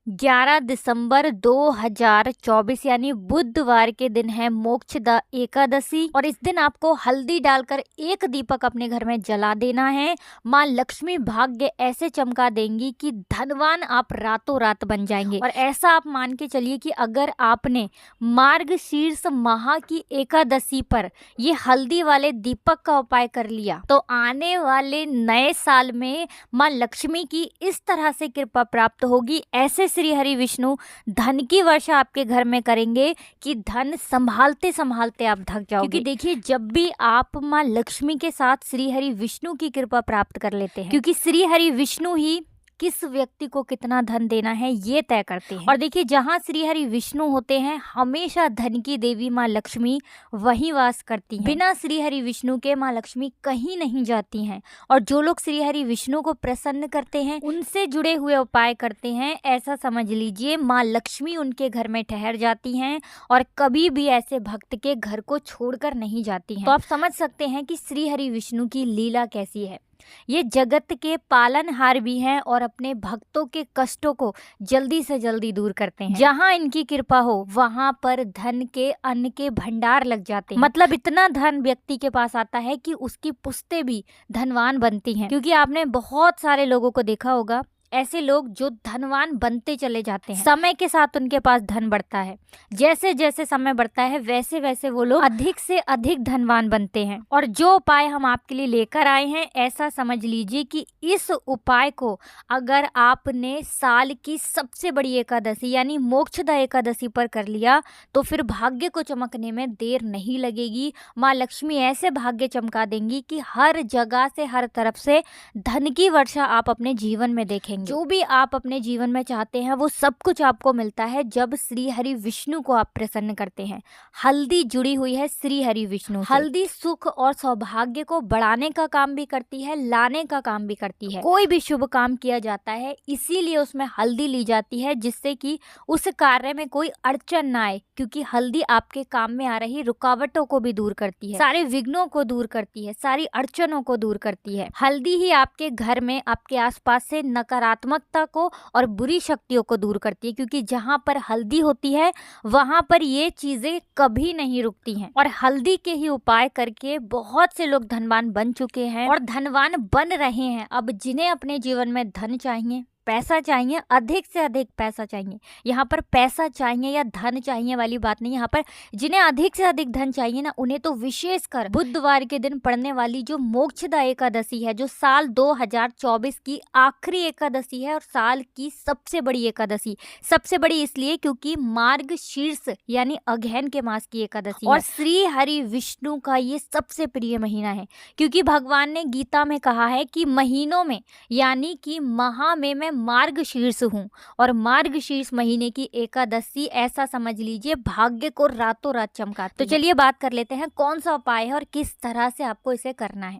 11 दिसंबर 2024 यानी बुधवार के दिन है मोक्षदा एकादशी और इस दिन आपको हल्दी डालकर एक दीपक अपने घर में जला देना है। माँ लक्ष्मी भाग्य ऐसे चमका देंगी कि धनवान आप रातों रात बन जाएंगे। और ऐसा आप मान के चलिए कि अगर आपने मार्गशीर्ष माह की एकादशी पर ये हल्दी वाले दीपक का उपाय कर लिया तो आने वाले नए साल में माँ लक्ष्मी की इस तरह से कृपा प्राप्त होगी। ऐसे श्री हरि विष्णु धन की वर्षा आपके घर में करेंगे कि धन संभालते संभालते आप थक जाओगे। क्योंकि देखिए, जब भी आप माँ लक्ष्मी के साथ श्री हरि विष्णु की कृपा प्राप्त कर लेते हैं, क्योंकि श्री हरि विष्णु ही किस व्यक्ति को कितना धन देना है ये तय करते हैं। और देखिए, जहाँ श्री हरि विष्णु होते हैं हमेशा धन की देवी माँ लक्ष्मी वहीं वास करती हैं। बिना श्री हरि विष्णु के माँ लक्ष्मी कहीं नहीं जाती हैं। और जो लोग श्री हरि विष्णु को प्रसन्न करते हैं, उनसे जुड़े हुए उपाय करते हैं, ऐसा समझ लीजिए माँ लक्ष्मी उनके घर में ठहर जाती हैं और कभी भी ऐसे भक्त के घर को छोड़कर नहीं जाती हैं। तो आप समझ सकते हैं कि श्री हरि विष्णु की लीला कैसी है। ये जगत के पालनहार भी हैं और अपने भक्तों के कष्टों को जल्दी से जल्दी दूर करते हैं। जहाँ इनकी कृपा हो वहाँ पर धन के अन्न के भंडार लग जाते हैं। मतलब इतना धन व्यक्ति के पास आता है कि उसकी पुश्तें भी धनवान बनती हैं। क्योंकि आपने बहुत सारे लोगों को देखा होगा, ऐसे लोग जो धनवान बनते चले जाते हैं। समय के साथ उनके पास धन बढ़ता है। जैसे जैसे समय बढ़ता है वैसे वैसे वो लोग अधिक से अधिक धनवान बनते हैं। और जो उपाय हम आपके लिए लेकर आए हैं, ऐसा समझ लीजिए कि इस उपाय को अगर आपने साल की सबसे बड़ी एकादशी यानी मोक्षदा एकादशी पर कर लिया तो फिर भाग्य को चमकने में देर नहीं लगेगी। माँ लक्ष्मी ऐसे भाग्य चमका देंगी कि हर जगह से, हर तरफ से धन की वर्षा आप अपने जीवन में देखेंगे। जो भी आप अपने जीवन में चाहते हैं वो सब कुछ आपको मिलता है जब श्री हरि विष्णु को आप प्रसन्न करते हैं। हल्दी जुड़ी हुई है श्री हरि विष्णु से। हल्दी सुख और सौभाग्य को बढ़ाने का काम भी करती है, लाने का काम भी करती है। कोई भी शुभ काम किया जाता है इसीलिए उसमें हल्दी ली जाती है, जिससे कि उस कार्य में कोई अड़चन ना आए। क्योंकि हल्दी आपके काम में आ रही रुकावटों को भी दूर करती है, सारे विघ्नों को दूर करती है, सारी अड़चनों को दूर करती है। हल्दी ही आपके घर में, आपके आसपास से नकारात्मकता को और बुरी शक्तियों को दूर करती है। क्योंकि जहाँ पर हल्दी होती है वहाँ पर ये चीजें कभी नहीं रुकती हैं। और हल्दी के ही उपाय करके बहुत से लोग धनवान बन चुके हैं और धनवान बन रहे हैं। अब जिन्हें अपने जीवन में धन चाहिए, पैसा चाहिए, अधिक से अधिक पैसा चाहिए, यहाँ पर पैसा चाहिए या धन चाहिए वाली बात नहीं। यहाँ पर जिन्हें अधिक से अधिक धन चाहिए ना, उन्हें तो विशेषकर बुधवार के दिन पड़ने वाली जो मोक्षदा एकादशी है, जो साल 2024 की आखिरी एकादशी है और साल की सबसे बड़ी एकादशी। सबसे बड़ी इसलिए क्योंकि मार्गशीर्ष यानी अगहन के मास की एकादशी और श्री हरि विष्णु का ये सबसे प्रिय महीना है। क्योंकि भगवान ने गीता में कहा है कि महीनों में यानी कि माह में मैं मार्गशीर्ष हूँ। और मार्गशीर्ष महीने की एकादशी ऐसा समझ लीजिए भाग्य को रातों रात चमकाती है। तो चलिए बात कर लेते हैं कौन सा उपाय है और किस तरह से आपको इसे करना है।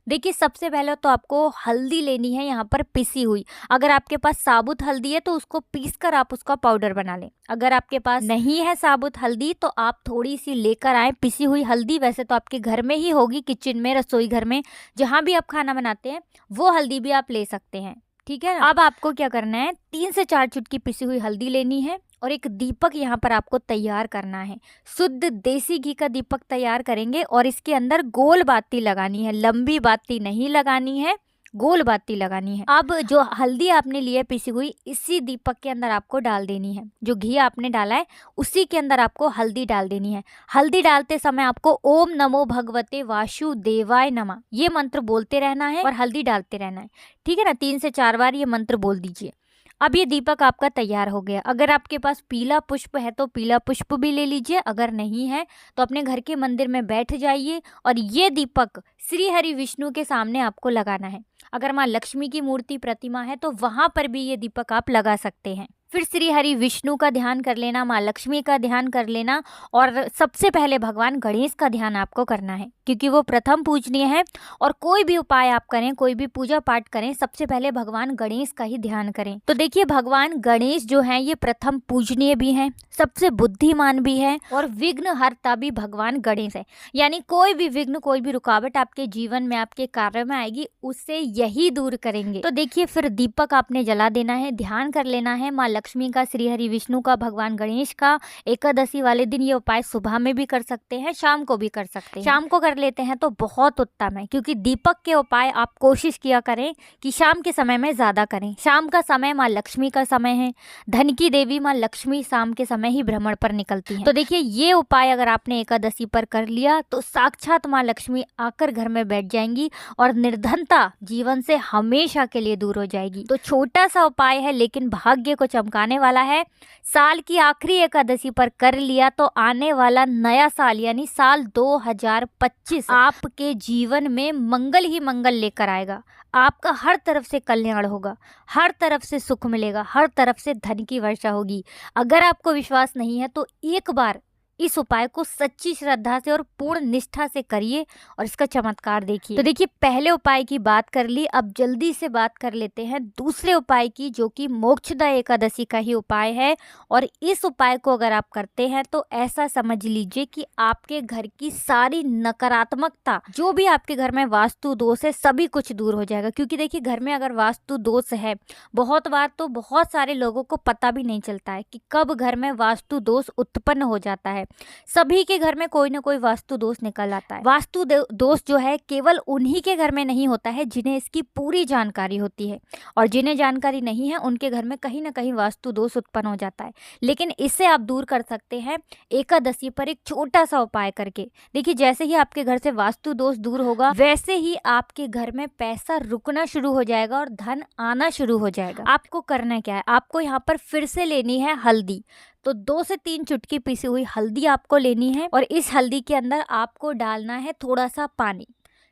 देखिए, सबसे पहले तो आपको हल्दी लेनी है यहाँ पर पिसी हुई। अगर आपके पास साबुत हल्दी है तो उसको पीसकर आप उसका पाउडर बना लें। अगर आपके पास नहीं है साबुत हल्दी तो आप थोड़ी सी लेकर आए पिसी हुई हल्दी। वैसे तो आपके घर में ही होगी, किचन में, रसोई घर में, जहाँ भी आप खाना बनाते हैं वो हल्दी भी आप ले सकते हैं। ठीक है ना। अब आपको क्या करना है, 3 से 4 चुटकी पिसी हुई हल्दी लेनी है और एक दीपक यहाँ पर आपको तैयार करना है। शुद्ध देसी घी का दीपक तैयार करेंगे और इसके अंदर गोल बाती लगानी है, लंबी बाती नहीं लगानी है, गोल बाती लगानी है। अब जो हल्दी आपने ली है पिसी हुई, इसी दीपक के अंदर आपको डाल देनी है। जो घी आपने डाला है उसी के अंदर आपको हल्दी डाल देनी है। हल्दी डालते समय आपको ओम नमो भगवते वासुदेवाय नमः ये मंत्र बोलते रहना है और हल्दी डालते रहना है। ठीक है ना, 3 से 4 बार ये मंत्र बोल दीजिए। अब ये दीपक आपका तैयार हो गया। अगर आपके पास पीला पुष्प है तो पीला पुष्प भी ले लीजिए, अगर नहीं है तो अपने घर के मंदिर में बैठ जाइए और ये दीपक श्री हरि विष्णु के सामने आपको लगाना है। अगर माँ लक्ष्मी की मूर्ति, प्रतिमा है तो वहाँ पर भी ये दीपक आप लगा सकते हैं। फिर श्री हरि विष्णु का ध्यान कर लेना, माँ लक्ष्मी का ध्यान कर लेना और सबसे पहले भगवान गणेश का ध्यान आपको करना है। क्योंकि वो प्रथम पूजनीय है। और कोई भी उपाय आप करें, कोई भी पूजा पाठ करें, सबसे पहले भगवान गणेश का ही ध्यान करें। तो देखिए, भगवान गणेश जो हैं ये प्रथम पूजनीय भी हैं, सबसे बुद्धिमान भी है और विघ्न हरता भी भगवान गणेश है। यानी कोई भी विघ्न, कोई भी रुकावट आपके जीवन में, आपके कार्य में आएगी, उससे यही दूर करेंगे। तो देखिए, फिर दीपक आपने जला देना है, ध्यान कर लेना है, माँ लक्ष्मी का, श्री हरि विष्णु का, भगवान गणेश का। एकादशी वाले दिन ये उपाय सुबह में भी कर सकते हैं, शाम को भी कर सकते हैं। शाम को कर लेते हैं तो बहुत उत्तम है, क्योंकि दीपक के उपाय आप कोशिश किया करें कि शाम के समय में ज्यादा करें। शाम का समय माँ लक्ष्मी का समय है, धन की देवी माँ लक्ष्मी शाम के समय ही भ्रमण पर निकलती है। तो देखिए ये उपाय अगर आपने एकादशी पर कर लिया तो साक्षात माँ लक्ष्मी आकर घर में बैठ जाएंगी और निर्धनता जीवन से हमेशा के लिए दूर हो जाएगी। तो छोटा सा उपाय है लेकिन भाग्य को चमकाने वाला है। साल की आखिरी एकादशी पर कर लिया तो आने वाला नया साल यानी साल 2025 आपके जीवन में मंगल ही मंगल लेकर आएगा। आपका हर तरफ से कल्याण होगा, हर तरफ से सुख मिलेगा, हर तरफ से धन की वर्षा होगी। अगर आपको विश्वास नहीं है तो एक बार इस उपाय को सच्ची श्रद्धा से और पूर्ण निष्ठा से करिए और इसका चमत्कार देखिए। तो देखिए पहले उपाय की बात कर ली, अब जल्दी से बात कर लेते हैं दूसरे उपाय की, जो कि मोक्षदा एकादशी का ही उपाय है। और इस उपाय को अगर आप करते हैं तो ऐसा समझ लीजिए कि आपके घर की सारी नकारात्मकता, जो भी आपके घर में वास्तु दोष है, सभी कुछ दूर हो जाएगा। क्योंकि देखिए घर में अगर वास्तु दोष है, बहुत बार तो बहुत सारे लोगों को पता भी नहीं चलता है कि कब घर में वास्तु दोष उत्पन्न हो जाता है। सभी के घर में कोई ना कोई वास्तु दोष निकल आता है। वास्तु दोष जो है केवल उन्हीं के घर में नहीं होता है जिन्हें इसकी पूरी जानकारी होती है, और जिन्हें जानकारी नहीं है उनके घर में कहीं ना कहीं वास्तु दोष उत्पन्न हो जाता है। लेकिन इससे आप दूर कर सकते हैं एकादशी पर एक छोटा सा उपाय करके। देखिए जैसे ही आपके घर से वास्तु दोष दूर होगा, वैसे ही आपके घर में पैसा रुकना शुरू हो जाएगा और धन आना शुरू हो जाएगा। आपको करना क्या है, आपको यहाँ पर फिर से लेनी है हल्दी। तो 2 से 3 चुटकी पिसी हुई हल्दी आपको लेनी है और इस हल्दी के अंदर आपको डालना है थोड़ा सा पानी,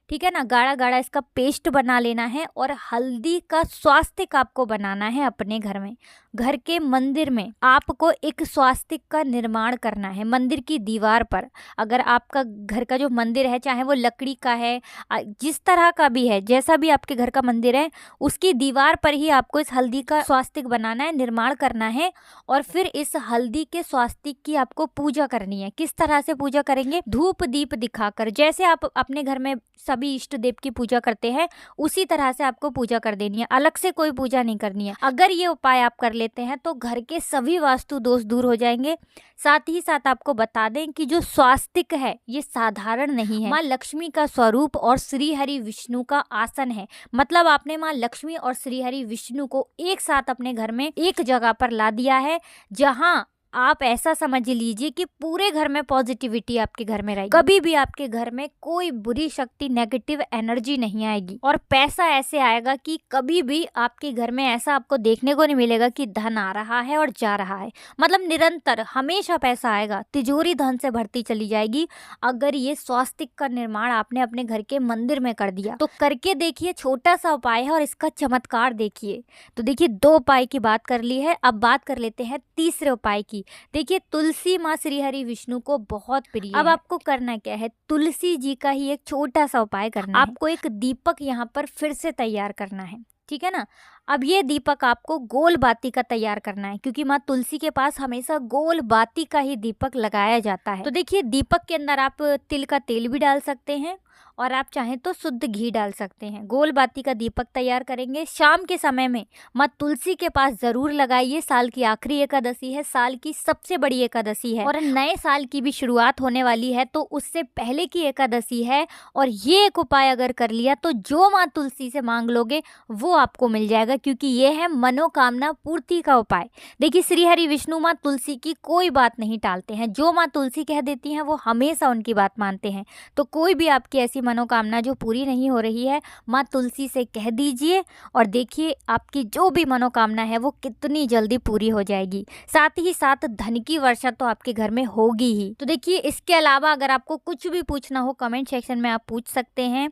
ठीक है ना। गाढ़ा गाढ़ा इसका पेस्ट बना लेना है और हल्दी का स्वास्तिक आपको बनाना है अपने घर में। घर के मंदिर में आपको एक स्वास्तिक का निर्माण करना है। मंदिर की दीवार पर, अगर आपका घर का जो मंदिर है, चाहे वो लकड़ी का है, जिस तरह का भी है, जैसा भी आपके घर का मंदिर है, उसकी दीवार पर ही आपको इस हल्दी का स्वास्तिक बनाना है, निर्माण करना है। और फिर इस हल्दी के स्वास्तिक की आपको पूजा करनी है। किस तरह से पूजा करेंगे? धूप दीप दिखाकर। जैसे आप अपने घर में सभी इष्ट देव की पूजा करते हैं, उसी तरह से आपको पूजा कर देनी है, अलग से कोई पूजा नहीं करनी है। अगर ये उपाय आप कर लेते हैं तो घर के सभी वास्तु दोष दूर हो जाएंगे। साथ ही साथ आपको बता दें कि जो स्वास्तिक है ये साधारण नहीं है, माँ लक्ष्मी का स्वरूप और श्री हरि विष्णु का आसन है। मतलब आपने माँ लक्ष्मी और श्री हरि विष्णु को एक साथ अपने घर में एक जगह पर ला दिया है, जहाँ आप ऐसा समझ लीजिए कि पूरे घर में पॉजिटिविटी आपके घर में रहेगी। कभी भी आपके घर में कोई बुरी शक्ति, नेगेटिव एनर्जी नहीं आएगी। और पैसा ऐसे आएगा कि कभी भी आपके घर में ऐसा आपको देखने को नहीं मिलेगा कि धन आ रहा है और जा रहा है। मतलब निरंतर हमेशा पैसा आएगा, तिजोरी धन से भरती चली जाएगी। अगर ये स्वास्तिक का निर्माण आपने अपने घर के मंदिर में कर दिया तो करके देखिए। छोटा सा उपाय है और इसका चमत्कार देखिए। तो देखिए 2 उपाय की बात कर ली है, अब बात कर लेते हैं तीसरे उपाय की। देखिए तुलसी माँ श्री हरि विष्णु को बहुत प्रिय है। अब आपको करना क्या है, तुलसी जी का ही एक छोटा सा उपाय करना है। आपको एक दीपक यहाँ पर फिर से तैयार करना है, ठीक है ना। अब ये दीपक आपको गोल बाती का तैयार करना है, क्योंकि माँ तुलसी के पास हमेशा गोल बाती का ही दीपक लगाया जाता है। तो देखिए दीपक के अंदर आप तिल का तेल भी डाल सकते हैं और आप चाहें तो शुद्ध घी डाल सकते हैं। गोल बाती का दीपक तैयार करेंगे। शाम के समय में माँ तुलसी के पास जरूर लगाइए। साल की आखिरी एकादशी है, साल की सबसे बड़ी एकादशी है और नए साल की भी शुरुआत होने वाली है, तो उससे पहले की एकादशी है। और ये एक उपाय अगर कर लिया तो जो माँ तुलसी से मांग लोगे वो आपको मिल जाएगा, क्योंकि ये है मनोकामना पूर्ति का उपाय। देखिए श्री हरि विष्णु माँ तुलसी की कोई बात नहीं टालते हैं। जो माँ तुलसी कह देती हैं वो हमेशा उनकी बात मानते हैं। तो कोई भी आपकी ऐसी मनोकामना जो पूरी नहीं हो रही है, माँ तुलसी से कह दीजिए और देखिए आपकी जो भी मनोकामना है वो कितनी जल्दी पूरी हो जाएगी। साथ ही साथ धन की वर्षा तो आपके घर में होगी ही। तो देखिए इसके अलावा अगर आपको कुछ भी पूछना हो कमेंट सेक्शन में आप पूछ सकते हैं।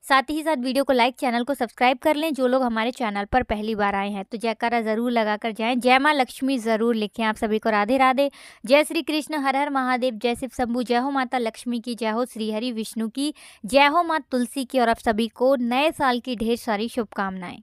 साथ ही साथ वीडियो को लाइक, चैनल को सब्सक्राइब कर लें। जो लोग हमारे चैनल पर पहली बार आए हैं तो जयकारा ज़रूर लगा कर जाएं। जय माँ लक्ष्मी ज़रूर लिखें। आप सभी को राधे राधे। जय श्री कृष्ण, हर हर महादेव, जय शिव शंभू, जय हो माता लक्ष्मी की, जय हो श्री हरि विष्णु की, जय हो माँ तुलसी की। और आप सभी को नए साल की ढेर सारी शुभकामनाएं।